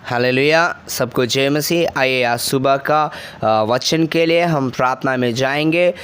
Hallelujah. सबको जय मसीह। आइए आज सुबह का वचन के लिए हम प्रार्थना में जाएंगे।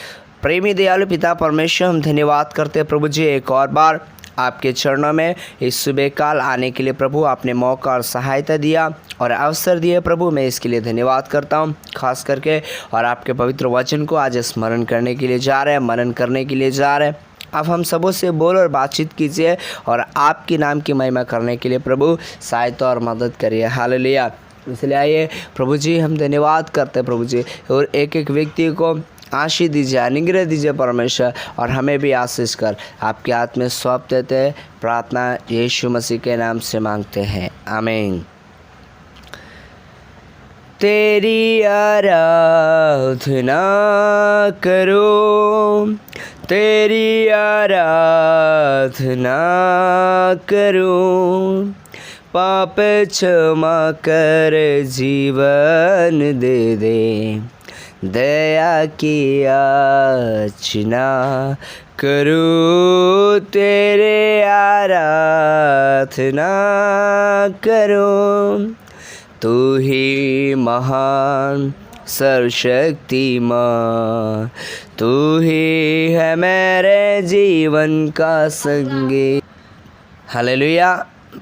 प्रेमी दयालु पिता परमेश्वर, हम धन्यवाद करते हैं प्रभु जी, एक और बार आपके चरणों में इस सुबह काल आने के लिए प्रभु आपने मौका और सहायता दिया और अवसर दिए प्रभु। मैं इसके लिए धन्यवाद करता हूँ खास करके, और आपके पवित्र वचन को आज स्मरण करने के लिए जा रहे हैं, मनन करने के लिए जा रहे हैं। अब हम सबों से बोल और बातचीत कीजिए और आपके नाम की महिमा करने के लिए प्रभु सहायता और मदद करिए। हालेलुया। इसलिए आइए प्रभु जी, हम धन्यवाद करते हैं प्रभु जी, और एक एक व्यक्ति को आशीष दीजिए, अनुग्रह दीजिए परमेश्वर, और हमें भी आशीष कर आपके हाथ में सौंप देते हैं। प्रार्थना यीशु मसीह के नाम से मांगते हैं, आमीन। तेरी आराधना करो, तेरी आराधना करूं, पाप क्षमा कर जीवन दे दे, दया की याचना करूं, तेरे आराधना करूं। तू ही महान सर्वशक्तिमान, तू ही है मेरे जीवन का संगी। Hallelujah,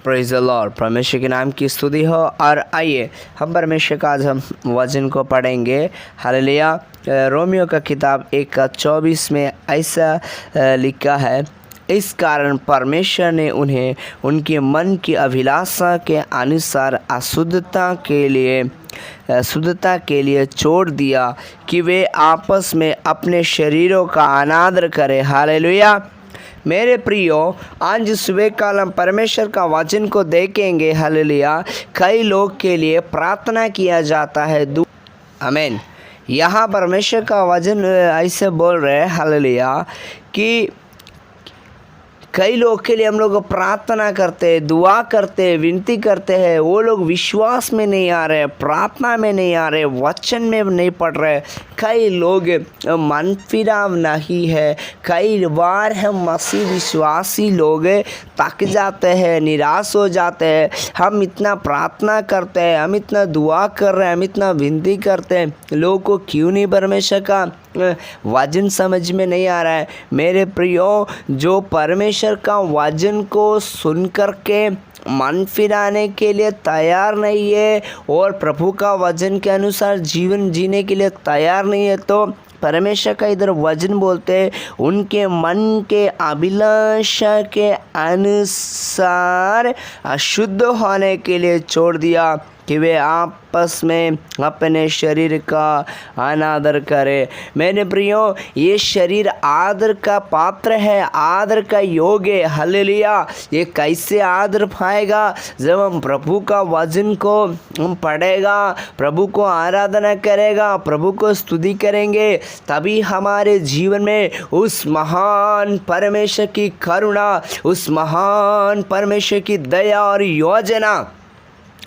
praise the Lord. परमेश्वर के नाम की स्तुति हो। और आइए हम परमेश्वर का आज हम वचन को पढ़ेंगे। हालेलुया। रोमियो का किताब 1:24 में ऐसा लिखा है, इस कारण परमेश्वर ने उन्हें उनके मन की अभिलाषा के अनुसार शुद्धता के लिए छोड़ दिया कि वे आपस में अपने शरीरों का अनादर करें। हालेलुया। मेरे प्रियो, आज सुबह काल हम परमेश्वर का वचन को देखेंगे। हालेलुया। कई लोग के लिए प्रार्थना किया जाता है, आमीन। यहाँ परमेश्वर का वचन ऐसे बोल रहे हैं, हालेलुया, कि कई लोग के लिए हम लोग प्रार्थना करते हैं, दुआ करते हैं, विनती करते हैं, वो लोग विश्वास में नहीं आ रहे, प्रार्थना में नहीं आ रहे, वचन में नहीं पढ़ रहे। कई लोग मन फिराव नहीं है। कई बार हम मसीह विश्वासी लोग थक जाते हैं, निराश हो जाते हैं। हम इतना प्रार्थना करते हैं, हम इतना दुआ कर रहे हैं, हम इतना विनती करते हैं, लोगों को क्यों नहीं परमेश्वर का वचन समझ में नहीं आ रहा है। मेरे प्रियो, जो परमेश्वर का वचन को सुन कर के मन फिराने के लिए तैयार नहीं है और प्रभु का वचन के अनुसार जीवन जीने के लिए तैयार नहीं है, तो परमेश्वर का इधर वचन बोलते हैं, उनके मन के अभिलाषा के अनुसार अशुद्ध होने के लिए छोड़ दिया कि वे आपस में अपने शरीर का अनादर करें। मेरे प्रियो, ये शरीर आदर का पात्र है, आदर का योग्य है। हालेलुया। ये कैसे आदर पाएगा? जब हम प्रभु का वचन को हम पढ़ेगा, प्रभु को आराधना करेगा, प्रभु को स्तुति करेंगे, तभी हमारे जीवन में उस महान परमेश्वर की करुणा, उस महान परमेश्वर की दया और योजना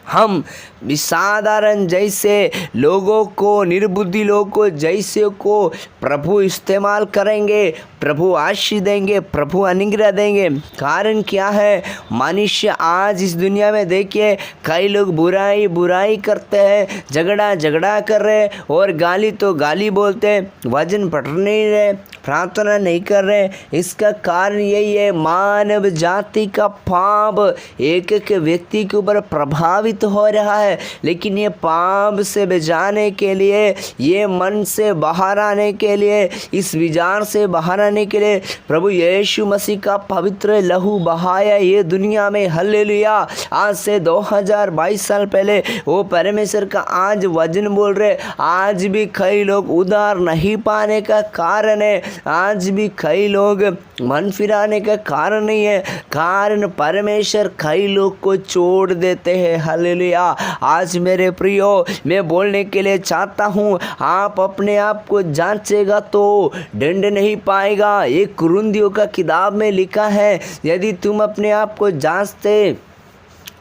हम साधारण जैसे लोगों को, निर्बुद्धि लोगों को जैसे को प्रभु इस्तेमाल करेंगे, प्रभु आशीष देंगे, प्रभु अनुग्रह देंगे। कारण क्या है? मनुष्य आज इस दुनिया में देखिए, कई लोग बुराई करते हैं, झगड़ा कर रहे, और गाली तो गाली बोलते हैं, वचन पढ़ नहीं रहे, प्रार्थना नहीं कर रहे। इसका कारण यही है, मानव जाति का पाप एक एक व्यक्ति के ऊपर प्रभावित हो रहा है। लेकिन ये पाप से बचाने के लिए, ये मन से बाहर आने के लिए, इस विचार से बाहर आने के लिए प्रभु यीशु मसीह का पवित्र लहू बहाया ये दुनिया में। हालेलुया। आज से 2022 साल पहले वो परमेश्वर का आज वचन बोल रहे। आज भी कई लोग उद्धार नहीं पाने का कारण है, आज भी कई लोग मन फिराने का कारण नहीं है, कारण परमेश्वर कई लोग को छोड़ देते हैं। हालेलुया। आज मेरे प्रियो, मैं बोलने के लिए चाहता हूँ, आप अपने आप को जांचेगा तो दंड नहीं पाएगा। एक कुरिन्थियों का किताब में लिखा है, यदि तुम अपने आप को जांचते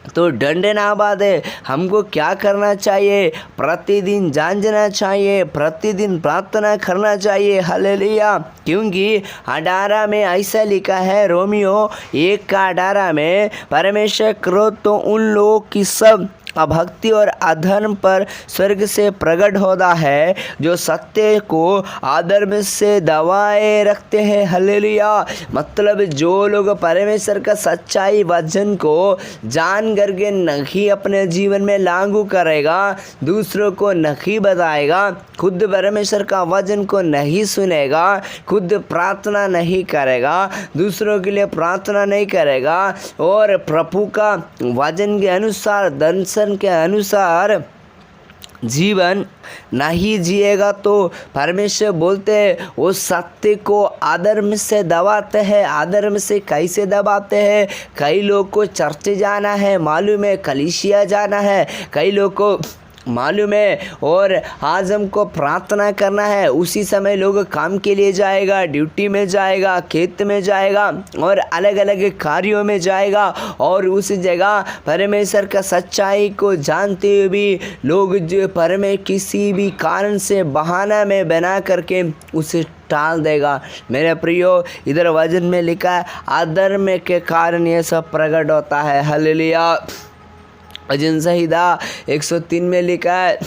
तो दंड ना बाधे। हमको क्या करना चाहिए? प्रतिदिन जांचना चाहिए, प्रतिदिन प्रार्थना करना चाहिए। हालेलुया। क्योंकि 18 में ऐसा लिखा है, रोमियो 1:18 में, परमेश्वर क्रोध तो उन लोगों की सब अभक्ति और अधर्म पर स्वर्ग से प्रकट होता है, जो सत्य को अधर्म से दबाए रखते हैं। हालेलुया। मतलब जो लोग परमेश्वर का सच्चाई वचन को जान करके नहीं अपने जीवन में लागू करेगा, दूसरों को नहीं बताएगा, खुद परमेश्वर का वचन को नहीं सुनेगा, खुद प्रार्थना नहीं करेगा, दूसरों के लिए प्रार्थना नहीं करेगा और प्रभु का वचन के अनुसार, दर्शन के अनुसार जीवन नहीं जिएगा, तो परमेश्वर बोलते हैं वो सत्य को अधर्म से दबाते हैं। अधर्म से कैसे दबाते हैं? कई लोग को चर्च जाना है, मालूम है, कलीसिया जाना है, कई लोग को मालूम है, और आज हमको प्रार्थना करना है, उसी समय लोग काम के लिए जाएगा, ड्यूटी में जाएगा, खेत में जाएगा और अलग अलग कार्यों में जाएगा, और उस जगह परमेश्वर का सच्चाई को जानते हुए भी लोग जो किसी भी कारण से बहाना में बना करके उसे टाल देगा। मेरे प्रियो, इधर वचन में लिखा है अधर्म के कारण ये सब प्रकट होता है। हालेलुया। भजन संहिता 103 में लिखा है,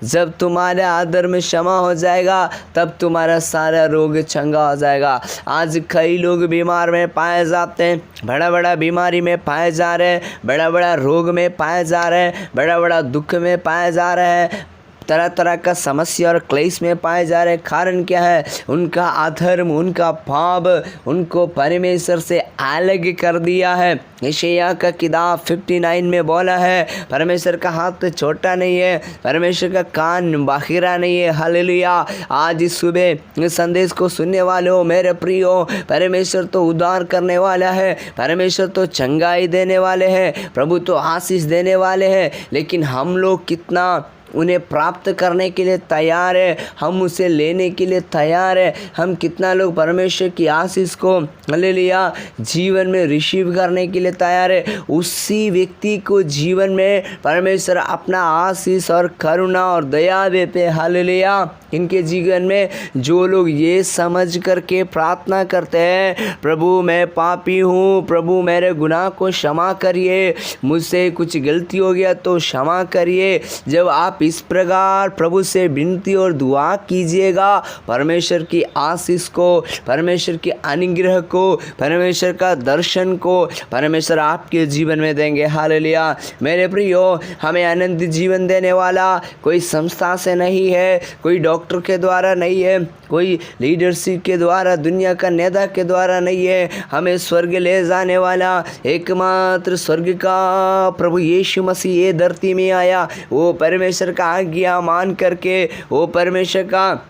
जब तुम्हारा अधर्म क्षमा हो जाएगा तब तुम्हारा सारा रोग चंगा हो जाएगा। आज कई लोग बीमार में पाए जाते हैं, बड़ा बड़ा बीमारी में पाए जा रहे हैं, बड़ा बड़ा रोग में पाए जा रहे हैं, बड़ा बड़ा दुख में पाए जा रहे हैं, तरह तरह का समस्या और क्लेश में पाए जा रहे हैं। कारण क्या है? उनका अधर्म, उनका पाप उनको परमेश्वर से अलग कर दिया है। यशायाह का किताब 59 में बोला है, परमेश्वर का हाथ छोटा नहीं है, परमेश्वर का कान बाखिरा नहीं है। हालेलुया। आज इस सुबह इस संदेश को सुनने वाले हो मेरे प्रियो, परमेश्वर तो उद्धार करने वाला है, परमेश्वर तो चंगाई देने वाले हैं, प्रभु तो आशीष देने वाले हैं, लेकिन हम लोग कितना उन्हें प्राप्त करने के लिए तैयार है, हम उसे लेने के लिए तैयार है। हम कितना लोग परमेश्वर की आशीष को हालेलुया जीवन में रिसीव करने के लिए तैयार है। उसी व्यक्ति को जीवन में परमेश्वर अपना आशीष और करुणा और दया देते हैं। हालेलुया। इनके जीवन में जो लोग ये समझ करके प्रार्थना करते हैं, प्रभु मैं पापी हूँ, प्रभु मेरे गुनाह को क्षमा करिए, मुझसे कुछ गलती हो गया तो क्षमा करिए। जब आप इस प्रकार प्रभु से विनती और दुआ कीजिएगा, परमेश्वर की आशीष को, परमेश्वर के अनुग्रह को, परमेश्वर का दर्शन को परमेश्वर आपके जीवन में देंगे। हालेलुया। मेरे प्रियो, हमें आनंद जीवन देने वाला कोई संस्था से नहीं है, कोई डॉक्टर के द्वारा नहीं है, कोई लीडरशिप के द्वारा, दुनिया का नेता के द्वारा नहीं है। हमें स्वर्ग ले जाने वाला एकमात्र स्वर्ग का प्रभु यीशु मसीह ये धरती में आया। वो परमेश्वर का आज्ञा मान करके, वो परमेश्वर का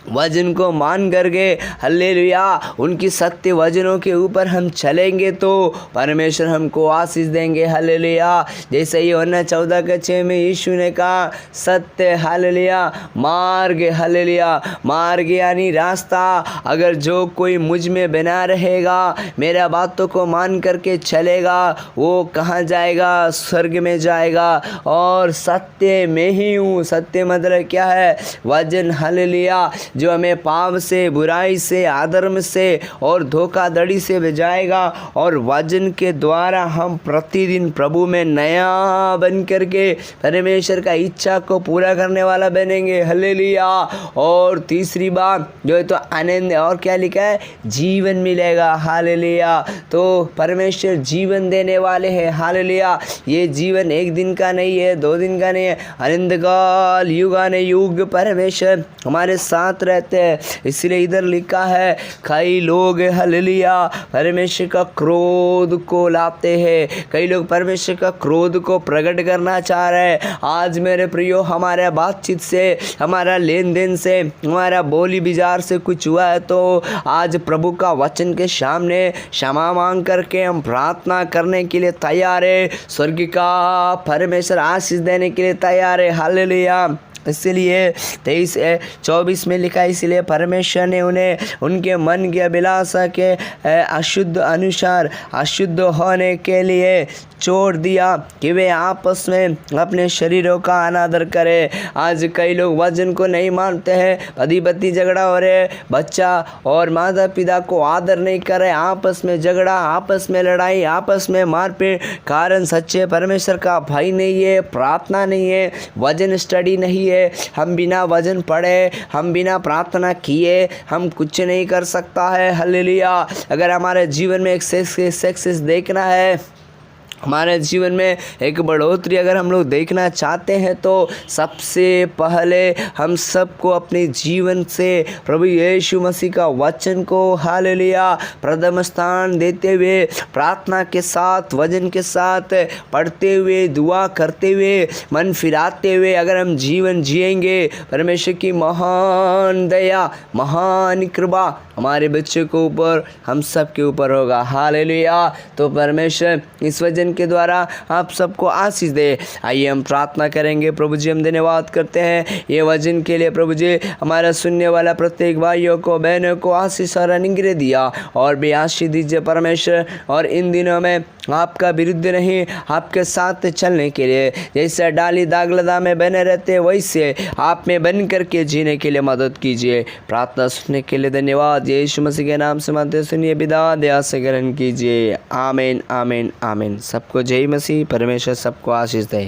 वचन को मान करके, हल्लेलुया, उनकी सत्य वचनों के ऊपर हम चलेंगे तो परमेश्वर हमको आशीष देंगे। हल्लेलुया। जैसे यूहन्ना 14:6 में यीशु ने कहा, सत्य, हल्लेलुया, मार्ग, हल्लेलुया, मार्ग यानी रास्ता। अगर जो कोई मुझ में बना रहेगा, मेरा बातों को मान करके चलेगा, वो कहाँ जाएगा? स्वर्ग में जाएगा। और सत्य में ही हूँ। सत्य मतलब क्या है? वचन। हल्लेलुया। जो हमें पाप से, बुराई से, अधर्म से और धोखाधड़ी से बचाएगा, और वचन के द्वारा हम प्रतिदिन प्रभु में नया बन करके परमेश्वर का इच्छा को पूरा करने वाला बनेंगे। हालेलुया। और तीसरी बात जो है तो आनंद, और क्या लिखा है? जीवन मिलेगा। हालेलुया। तो परमेश्वर जीवन देने वाले हैं। हालेलुया। ये जीवन एक दिन का नहीं है, 2 दिन का नहीं है, अनंत काल, युगानुयुग परमेश्वर हमारे साथ रहते हैं। इसलिए इधर लिखा है, कई लोग हालेलुया परमेश्वर का क्रोध को लाते हैं, कई लोग परमेश्वर का क्रोध को प्रकट करना चाह रहे हैं। आज मेरे प्रियो, हमारे बातचीत से, हमारा लेन देन से, हमारा बोली विचार से कुछ हुआ है तो आज प्रभु का वचन के सामने क्षमा मांग करके हम प्रार्थना करने के लिए तैयार है। स्वर्ग का परमेश्वर आशीष देने के लिए तैयार है। हालेलुया। इसलिए 23-24 में लिखा है, इसलिए परमेश्वर ने उन्हें उनके मन की अभिलाषा के अशुद्ध अनुसार अशुद्ध होने के लिए छोड़ दिया कि वे आपस में अपने शरीरों का अनादर करें। आज कई लोग वचन को नहीं मानते हैं, पति पत्नी झगड़ा हो रहे, बच्चा और माता पिता को आदर नहीं कर रहे, आपस में झगड़ा, आपस में लड़ाई, आपस में मारपीट। कारण सच्चे परमेश्वर का भय नहीं है, प्रार्थना नहीं है, वचन स्टडी नहीं है। हम बिना वचन पढ़े, हम बिना प्रार्थना किए हम कुछ नहीं कर सकता है। हालेलुया। अगर हमारे जीवन में एक सक्सेस देखना है, हमारे जीवन में एक बढ़ोतरी अगर हम लोग देखना चाहते हैं, तो सबसे पहले हम सबको अपने जीवन से प्रभु यीशु मसीह का वचन को हालेलुया प्रथम स्थान देते हुए, प्रार्थना के साथ, वचन के साथ पढ़ते हुए, दुआ करते हुए, मन फिराते हुए अगर हम जीवन जिएंगे, परमेश्वर की महान दया, महान कृपा हमारे बच्चों के ऊपर, हम सब के ऊपर होगा। हालेलुया। तो परमेश्वर इस वचन के द्वारा आप सबको आशीष दे। आइए हम प्रार्थना करेंगे। प्रभु जी, हम धन्यवाद करते हैं ये वचन के लिए। प्रभु जी, हमारा सुनने वाला प्रत्येक भाइयों को, बहनों को आशीष और अनुग्रह दिया और भी आशीष दीजिए परमेश्वर। और इन दिनों में आपका विरुद्ध नहीं, आपके साथ चलने के लिए, जैसे डाली दागलदा में बने रहते वैसे आप में बन करके जीने के लिए मदद कीजिए। प्रार्थना सुनने के लिए धन्यवाद। यीशु मसीह के नाम से मांगते सुनिए, पिता दया से ग्रहण कीजिए। आमीन, आमीन, आमीन। सबको जय मसीह। परमेश्वर सबको आशीष दे।